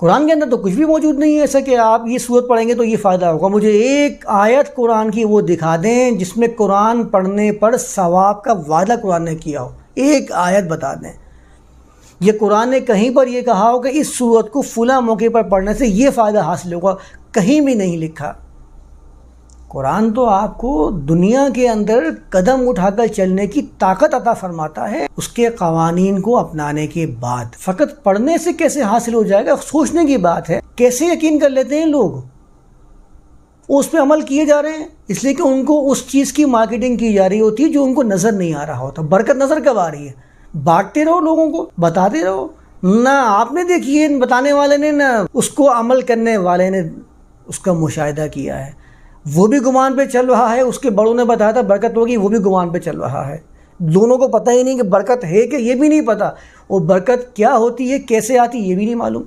कुरान के अंदर तो कुछ भी मौजूद नहीं है ऐसा कि आप ये सूरत पढ़ेंगे तो ये फ़ायदा होगा। मुझे एक आयत कुरान की वो दिखा दें जिसमें कुरान पढ़ने पर सवाब का वादा कुरान ने किया हो, एक आयत बता दें। ये कुरान ने कहीं पर ये कहा हो कि इस सूरत को फुला मौके पर पढ़ने से ये फ़ायदा हासिल होगा, कहीं भी नहीं लिखा। कुरान तो आपको दुनिया के अंदर कदम उठाकर चलने की ताकत अता फरमाता है, उसके कवानीन को अपनाने के बाद। फ़कत पढ़ने से कैसे हासिल हो जाएगा, सोचने की बात है। कैसे यकीन कर लेते हैं लोग, उस पर अमल किए जा रहे हैं इसलिए कि उनको उस चीज़ की मार्केटिंग की जा रही होती है जो उनको नज़र नहीं आ रहा होता। बरकत नज़र कब आ रही है? बांटते रहो, लोगों को बताते रहो ना। आपने देखिए बताने वाले ने ना उसको अमल करने वाले ने उसका मुशाहिदा किया है, वो भी गुमान पे चल रहा है। उसके बड़ों ने बताया था बरकत होगी, वो भी गुमान पे चल रहा है। दोनों को पता ही नहीं कि बरकत है कि ये भी नहीं पता, और बरकत क्या होती है कैसे आती ये भी नहीं मालूम।